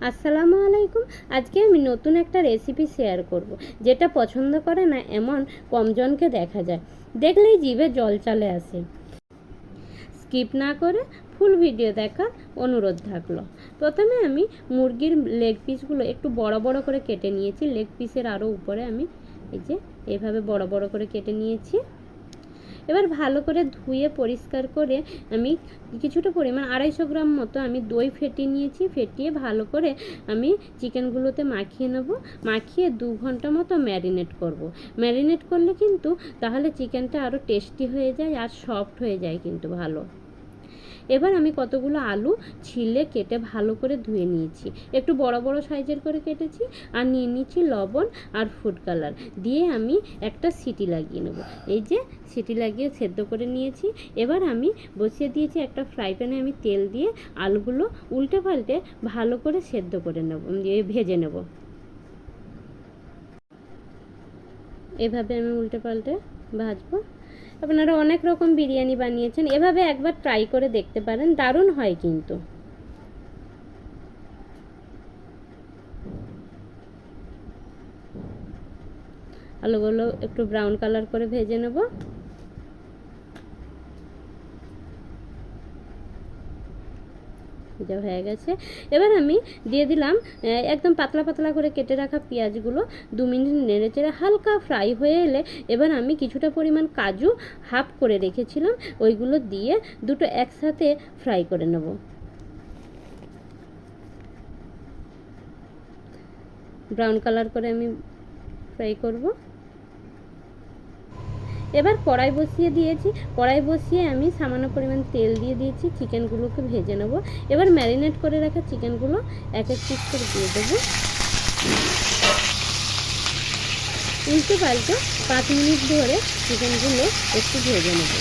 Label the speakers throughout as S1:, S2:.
S1: আসসালামু আলাইকুম। আজকে আমি নতুন একটা রেসিপি শেয়ার করব, যেটা পছন্দ করে না এমন কমজনকে দেখা যায়, দেখলেই জিভে জল চলে আসে। স্কিপ না করে ফুল ভিডিও দেখার অনুরোধ থাকলো। প্রথমে আমি মুরগির লেগ পিসগুলো একটু বড় বড় করে কেটে নিয়েছি। লেগ পিসের আরও উপরে আমি এই যে এভাবে বড় বড় করে কেটে নিয়েছি। এবার ভালো করে ধুয়ে পরিষ্কার করে আমি কিছুটা পরিমাণ 250 গ্রাম মতো আমি দই ফেটিয়ে নিয়েছি। ফেটিয়ে ভালো করে আমি চিকেনগুলোতে মাখিয়ে নেব। মাখিয়ে 2 ঘন্টা মতো ম্যারিনেট করব। ম্যারিনেট করলে কিন্তু তাহলে চিকেনটা আরও টেস্টি হয়ে যায় আর সফট হয়ে যায় কিন্তু ভালো। এবার আমি কতগুলো আলু ছিলে কেটে ভালো করে ধুয়ে নিয়েছি। একটু বড় বড় সাইজের করে কেটেছি। আর নিয়ে নিচ্ছি লবণ আর ফুড কালার দিয়ে আমি একটা সিটি লাগিয়ে নেব। এই যে সিটি লাগিয়ে সেদ্ধ করে নিয়েছি। এবার আমি বসিয়ে দিয়েছি একটা ফ্রাই প্যানে। আমি তেল দিয়ে আলুগুলো উল্টে পাল্টে ভালো করে সেদ্ধ করে নেব, ভেজে নেব। এভাবে আমি উল্টে পাল্টে ভাজবো। আপনারা অনেক রকম বিরিয়ানি বানিয়েছেন, এভাবে একবার ট্রাই করে দেখতে পারেন, দারুণ হয় কিন্তু। আলুগুলো একটু ব্রাউন কালার করে ভেজে নেব। যা হয়ে গেছে, এবার আমি দিয়ে দিলাম একদম পাতলা পাতলা করে কেটে রাখা পেঁয়াজগুলো। 2 মিনিট নেড়ে চেড়ে হালকা ফ্রাই হয়ে এলে এবার আমি কিছুটা পরিমাণ কাজু হাফ করে রেখেছিলাম, ওইগুলো দিয়ে দুটো একসাথে ফ্রাই করে নেব। ব্রাউন কালার করে আমি ফ্রাই করব। এবার কড়াই বসিয়ে দিয়েছি। কড়াই বসিয়ে আমি সামান্য পরিমাণ তেল দিয়ে দিয়েছি। চিকেনগুলোকে ভেজে নেব। এবার ম্যারিনেট করে রাখা চিকেনগুলো এক এক পিস করে দিয়ে দেবো। উল্টে পাল্টে 5 মিনিট ধরে চিকেনগুলো একটু ভেজে নেব।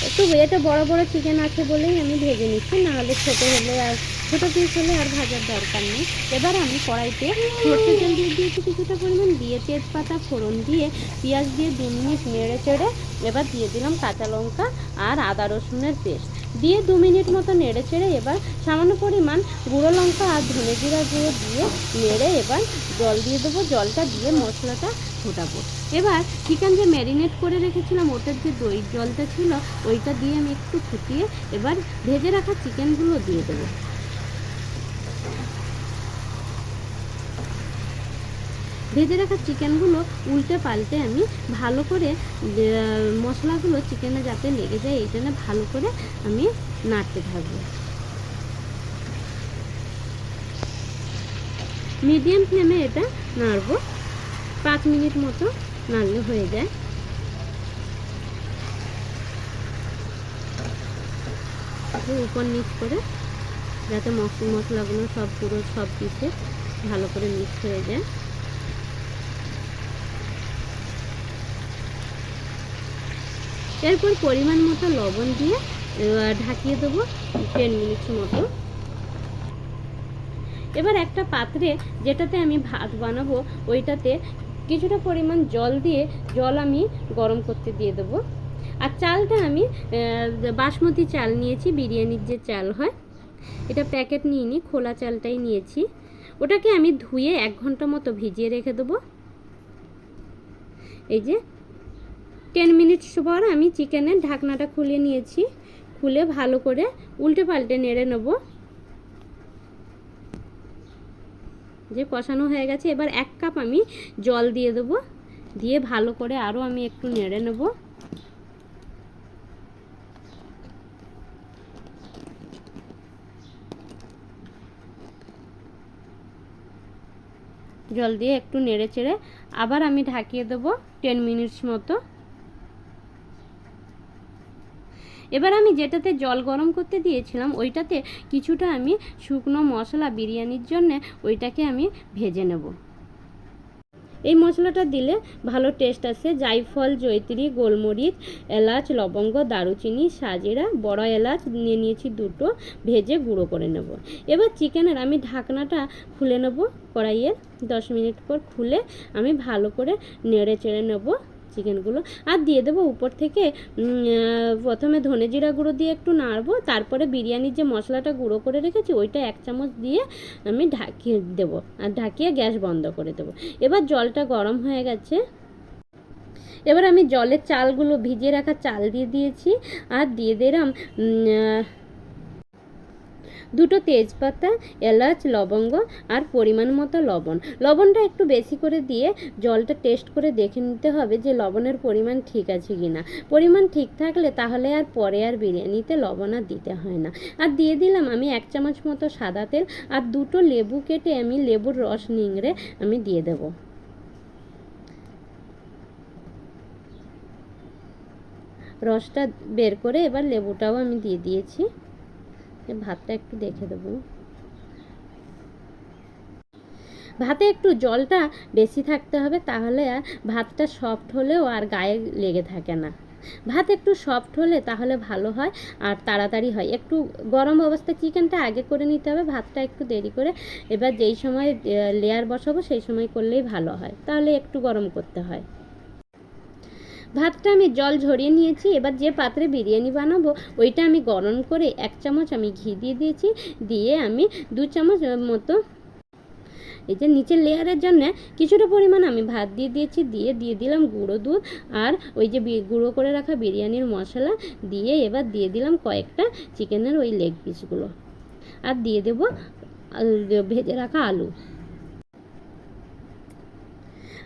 S1: একটু এটা বড় বড় চিকেন আছে বলেই আমি ভেজে নিচ্ছি, নাহলে ছোটো হলে আর ছোটো পিস হলে আর ভাজার দরকার নেই। এবার আমি কড়াইতে সরষের তেল দিয়ে দিয়েছি কিছুটা পরিমাণ, দিয়ে তেজপাতা ফোড়ন দিয়ে পেঁয়াজ দিয়ে 2 মিনিট নেড়ে চেড়ে এবার দিয়ে দিলাম কাঁচা লঙ্কা আর আদা রসুনের পেস্ট দিয়ে 2 মিনিট মতো নেড়ে চেড়ে এবার সামান্য পরিমাণ গুঁড়ো লঙ্কা আর ধনে জিরা গুঁড়ো দিয়ে নেড়ে এবার জল দিয়ে দেবো। জলটা দিয়ে মশলাটা ফোটাবো। এবার চিকেন যে ম্যারিনেট করে রেখেছিলাম ওটার যে দই জলটা ছিল ওইটা দিয়ে আমি একটু ফুটিয়ে এবার ভেজে রাখা চিকেনগুলো দিয়ে দেবো। ভেজে রাখা চিকেনগুলো উল্টে পাল্টে আমি ভালো করে মশলাগুলো চিকেনে যাতে লেগে যায় এই জন্য ভালো করে আমি নাড়তে থাকবো। মিডিয়াম ফ্লেমে এটা নাড়বো। 5 মিনিট মতো নাড়লে হয়ে যায়। উপর নিচ করে যাতে মশলাগুলো সব পিসে ভালো করে মিক্স হয়ে যায়। এরপর পরিমাণ মতো লবণ দিয়ে ঢাকিয়ে দেবো 10 মিনিট মতো। এবার একটা পাত্রে যেটাতে আমি ভাত বানাবো ওইটাতে কিছুটা পরিমাণ জল দিয়ে জল আমি গরম করতে দিয়ে দেবো। আর চালটা আমি বাসমতি চাল নিয়েছি, বিরিয়ানির যে চাল হয়, এটা প্যাকেট নিইনি, খোলা চালটাই নিয়েছি। ওটাকে আমি ধুয়ে 1 ঘন্টা মতো ভিজিয়ে রেখে দেবো। এই যে 10 মিনিট পর আমি চিকেনের ঢাকনাটা খুলে নিয়েছি। খুলে ভালো করে উল্টে পাল্টে নেড়ে নেব। যে কষানো হয়ে গেছে, এবার 1 কাপ আমি জল দিয়ে দেবো। দিয়ে ভালো করে আরও আমি একটু নেড়ে নেব। জল দিয়ে একটু নেড়ে চেড়ে আবার আমি ঢাকিয়ে দেবো 10 মিনিট মতো। এবার আমি যেটাতে জল গরম করতে দিয়েছিলাম ওইটাতে কিছুটা আমি শুকনো মশলা বিরিয়ানির জন্য ওইটাকে আমি ভেজে নেব। এই মশলাটা দিলে ভালো টেস্ট আসে। জায়ফল, জয়িত্রী, গোলমরিচ, এলাচ, লবঙ্গ, দারুচিনি, সাজিরা, বড় এলাচ নিয়ে নিয়েছি 2টো, ভেজে গুঁড়ো করে নেব। এবার চিকেনের আমি ঢাকনাটা খুলে নেব কড়াইয়ের। 10 মিনিট পর খুলে আমি ভালো করে নেড়ে চেড়ে নেব চিকেনগুলো। আর দিয়ে দেবো উপর থেকে প্রথমে ধনে জিরা গুঁড়ো দিয়ে একটু নাড়বো, তারপরে বিরিয়ানির যে মশলাটা গুঁড়ো করে রেখেছি ওইটা 1 চামচ দিয়ে আমি ঢাকিয়ে দেবো, আর ঢাকিয়ে গ্যাস বন্ধ করে দেবো। এবার জলটা গরম হয়ে গেছে, এবার আমি জলের চালগুলো, ভিজিয়ে রাখা চাল দিয়ে দিয়েছি, আর দিয়ে দিলাম 2টো তেজপাতা, এলাচ, লবঙ্গ আর পরিমাণ মতো লবণ। লবণটা একটু বেশি করে দিয়ে জলটা টেস্ট করে দেখে নিতে হবে যে লবণের পরিমাণ ঠিক আছে কি না। পরিমাণ ঠিক থাকলে তাহলে আর পরে আর বিরিয়ানিতে লবণ আর দিতে হয় না। আর দিয়ে দিলাম আমি 1 চামচ মতো সাদা তেল, আর 2টো লেবু কেটে আমি লেবুর রস নিংড়ে আমি দিয়ে দেবো। রসটা বের করে এবার লেবুটাও আমি দিয়ে দিয়েছি। ভাতটা একটু দেখে দেবো, ভাতে একটু জলটা বেশি থাকতে হবে, তাহলে আর ভাতটা সফট হলেও আর গায়ে লেগে থাকে না। ভাত একটু সফট হলে তাহলে ভালো হয় আর তাড়াতাড়ি হয়। একটু গরম অবস্থায় চিকেনটা আগে করে নিতে হবে, ভাতটা একটু দেরি করে। এবার যেই সময় লেয়ার বসাবো সেই সময় করলেই ভালো হয়, তাহলে একটু গরম করতে হয়। ভাতটা আমি জল ঝরিয়ে নিয়েছি। এবার যে পাত্রে বিরিয়ানি বানাবো ওইটা আমি গরম করে 1 চামচ আমি ঘি দিয়ে দিয়েছি, দিয়ে আমি 2 চামচ মতো এই যে নিচের লেয়ারের জন্য কিছুটা পরিমাণ আমি ভাত দিয়ে দিয়েছি, দিয়ে দিলাম গুঁড়ো দুধ আর ওই যে গুঁড়ো করে রাখা বিরিয়ানির মশলা দিয়ে এবার দিয়ে দিলাম কয়েকটা চিকেনের ওই লেগ পিসগুলো, আর দিয়ে দেবো ভেজে রাখা আলু,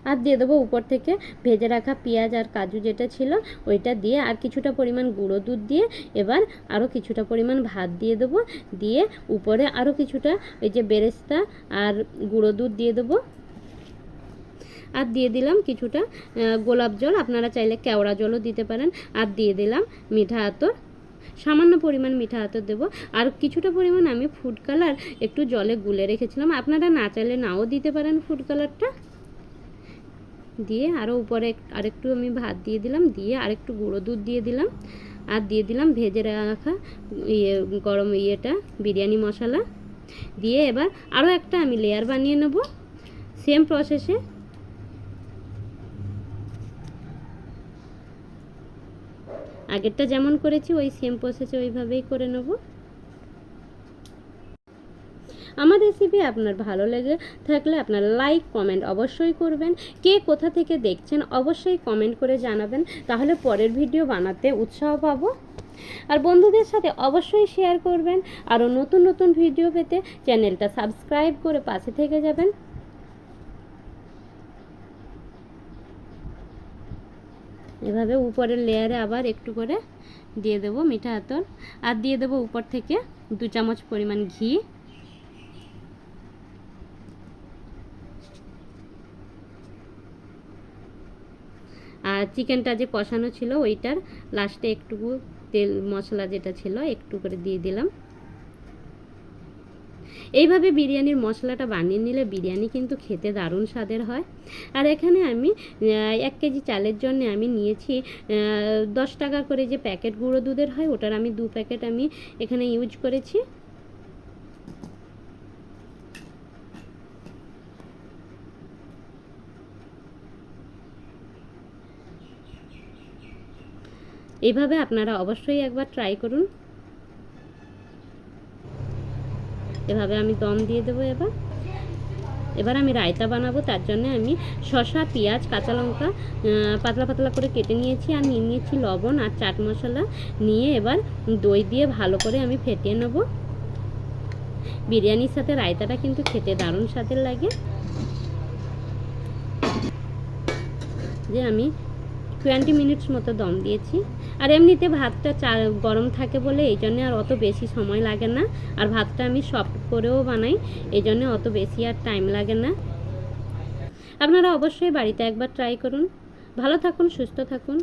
S1: আর দিয়ে দেবো উপর থেকে ভেজে রাখা পেঁয়াজ আর কাজু যেটা ছিল ওইটা দিয়ে, আর কিছুটা পরিমাণ গুঁড়ো দুধ দিয়ে এবার আরও কিছুটা পরিমাণ ভাত দিয়ে দেবো, দিয়ে উপরে আরও কিছুটা ওই যে বেরেস্তা আর গুঁড়ো দুধ দিয়ে দেবো, আর দিয়ে দিলাম কিছুটা গোলাপ জল, আপনারা চাইলে কেওড়া জলও দিতে পারেন, আর দিয়ে দিলাম মিঠা আতর, সামান্য পরিমাণ মিঠা আতর দেবো, আর কিছুটা পরিমাণ আমি ফুড কালার একটু জলে গুলে রেখেছিলাম, আপনারা না চাইলে নাও দিতে পারেন ফুড কালারটা। দিয়ে আরও উপরে আরেকটু আমি ভাত দিয়ে দিলাম, দিয়ে আরেকটু গুঁড়ো দুধ দিয়ে দিলাম, আর দিয়ে দিলাম ভেজে রাখা গরম বিরিয়ানি মশলা দিয়ে এবার আরও একটা আমি লেয়ার বানিয়ে নেব সেম প্রসেসে। আগেরটা যেমন করেছি ওই সেম প্রসেসে ওইভাবেই করে নেব। আমার রেসিপি আপনার ভালো লেগে থাকলে আপনারা লাইক কমেন্ট অবশ্যই করবেন। কে কোথা থেকে দেখছেন অবশ্যই কমেন্ট করে জানাবেন, তাহলে পরের ভিডিও বানাতে উৎসাহ পাবো। আর বন্ধুদের সাথে অবশ্যই শেয়ার করবেন। আরও নতুন নতুন ভিডিও পেতে চ্যানেলটা সাবস্ক্রাইব করে পাশে থেকে যাবেন। এভাবে উপরের লেয়ারে আবার একটু করে দিয়ে দেবো মিঠা আতর, আর দিয়ে দেবো উপর থেকে 2 চামচ পরিমাণ ঘি, আর চিকেনটা যে কষানো ছিল ওইটার লাস্টে একটুকু তেল মশলা যেটা ছিল একটু করে দিয়ে দিলাম। এইভাবে বিরিয়ানির মশলাটা বানিয়ে নিলে বিরিয়ানি কিন্তু খেতে দারুণ স্বাদের হয়। আর এখানে আমি 1 কেজি চালের জন্য আমি নিয়েছি 10 টাকা করে যে প্যাকেট গুঁড়ো দুধের হয়, ওটার আমি 2 প্যাকেট আমি এখানে ইউজ করেছি। এইভাবে আপনারা অবশ্যই একবার ট্রাই করুন। এভাবে আমি দম দিয়ে দেবো। এবার আমি রায়তা বানাবো, তার জন্য আমি শসা, পেঁয়াজ, কাঁচা লঙ্কা পাতলা পাতলা করে কেটে নিয়েছি, আর নিয়েছি লবণ আর চাট মশলা নিয়ে এবার দই দিয়ে ভালো করে আমি ফেটিয়ে নেব। বিরিয়ানির সাথে রায়তাটা কিন্তু খেতে দারুণ স্বাদের লাগে। যে আমি 20 মিনিটস মতো দম দিয়েছি, আর এমনিতে ভাতটা গরম থাকে বলে এই জন্য আর অত বেশি সময় লাগে না, আর ভাতটা আমি সফট করেও বানাই, এই জন্য অত বেশি আর টাইম লাগে না। আপনারা অবশ্যই বাড়িতে একবার ট্রাই করুন। ভালো থাকুন, সুস্থ থাকুন।